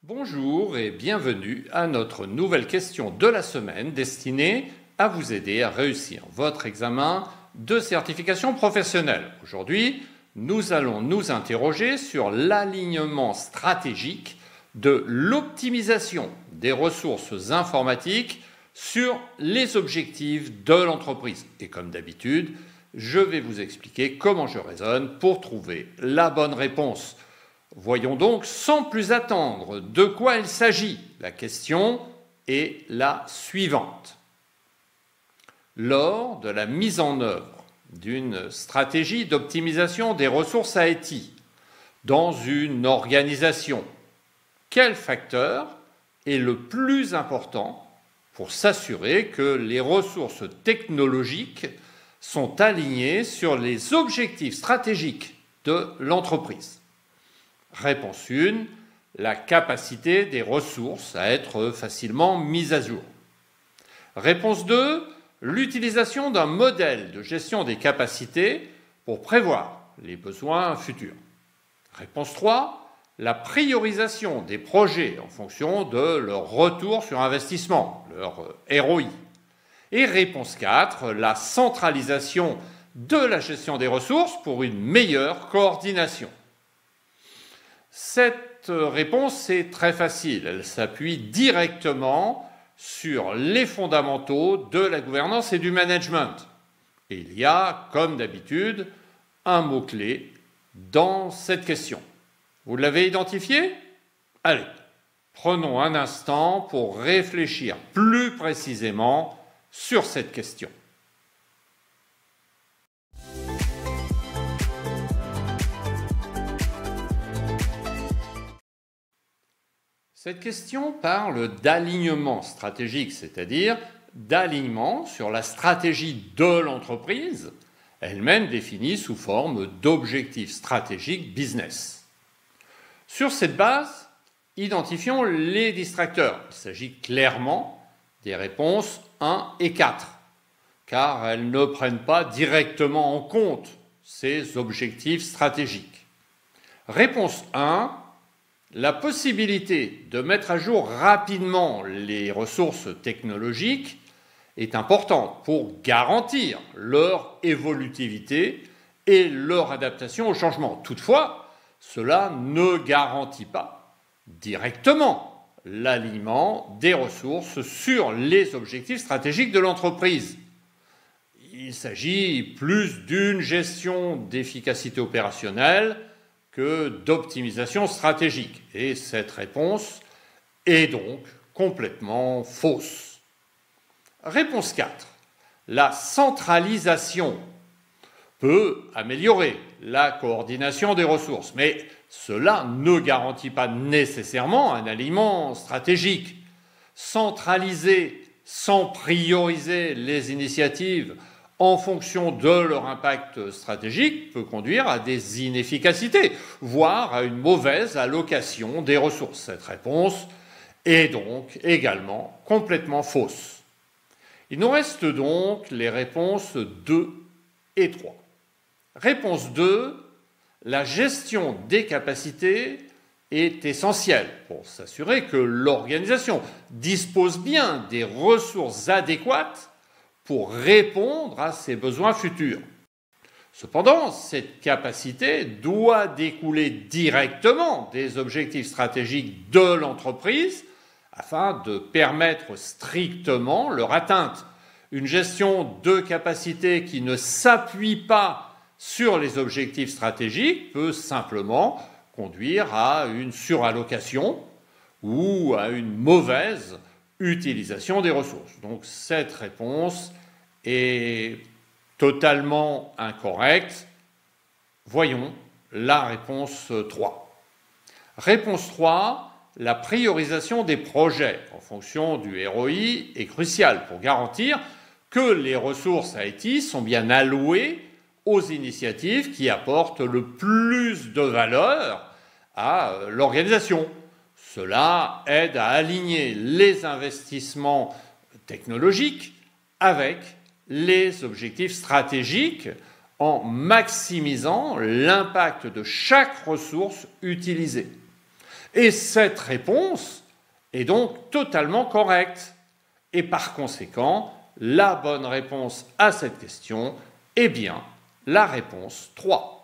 Bonjour et bienvenue à notre nouvelle question de la semaine destinée à vous aider à réussir votre examen de certification professionnelle. Aujourd'hui, nous allons nous interroger sur l'alignement stratégique de l'optimisation des ressources informatiques sur les objectifs de l'entreprise. Et comme d'habitude, je vais vous expliquer comment je raisonne pour trouver la bonne réponse. Voyons donc sans plus attendre de quoi il s'agit. La question est la suivante. Lors de la mise en œuvre d'une stratégie d'optimisation des ressources IT dans une organisation, quel facteur est le plus important pour s'assurer que les ressources technologiques sont alignées sur les objectifs stratégiques de l'entreprise? Réponse 1, la capacité des ressources à être facilement mises à jour. Réponse 2, l'utilisation d'un modèle de gestion des capacités pour prévoir les besoins futurs. Réponse 3, la priorisation des projets en fonction de leur retour sur investissement, leur ROI. Et réponse 4, la centralisation de la gestion des ressources pour une meilleure coordination. Cette réponse est très facile, elle s'appuie directement sur les fondamentaux de la gouvernance et du management. Et il y a, comme d'habitude, un mot-clé dans cette question. Vous l'avez identifié? Allez, prenons un instant pour réfléchir plus précisément sur cette question. Cette question parle d'alignement stratégique, c'est-à-dire d'alignement sur la stratégie de l'entreprise, elle-même définie sous forme d'objectifs stratégiques business. Sur cette base, identifions les distracteurs. Il s'agit clairement des réponses 1 et 4, car elles ne prennent pas directement en compte ces objectifs stratégiques. Réponse 1, la possibilité de mettre à jour rapidement les ressources technologiques est importante pour garantir leur évolutivité et leur adaptation au changement. Toutefois, cela ne garantit pas directement l'alignement des ressources sur les objectifs stratégiques de l'entreprise. Il s'agit plus d'une gestion d'efficacité opérationnelle que d'optimisation stratégique. Et cette réponse est donc complètement fausse. Réponse 4. La centralisation peut améliorer la coordination des ressources, mais cela ne garantit pas nécessairement un alignement stratégique. Centraliser sans prioriser les initiatives en fonction de leur impact stratégique peut conduire à des inefficacités, voire à une mauvaise allocation des ressources. Cette réponse est donc également complètement fausse. Il nous reste donc les réponses 2 et 3. Réponse 2, la gestion des capacités est essentielle pour s'assurer que l'organisation dispose bien des ressources adéquates pour répondre à ses besoins futurs. Cependant, cette capacité doit découler directement des objectifs stratégiques de l'entreprise afin de permettre strictement leur atteinte. Une gestion de capacité qui ne s'appuie pas sur les objectifs stratégiques peut simplement conduire à une surallocation ou à une mauvaise utilisation des ressources. Donc cette réponse est totalement incorrecte. Voyons la réponse 3. Réponse 3, la priorisation des projets en fonction du ROI est cruciale pour garantir que les ressources IT sont bien allouées aux initiatives qui apportent le plus de valeur à l'organisation. Cela aide à aligner les investissements technologiques avec les objectifs stratégiques en maximisant l'impact de chaque ressource utilisée. Et cette réponse est donc totalement correcte. Et par conséquent, la bonne réponse à cette question est bien la réponse 3.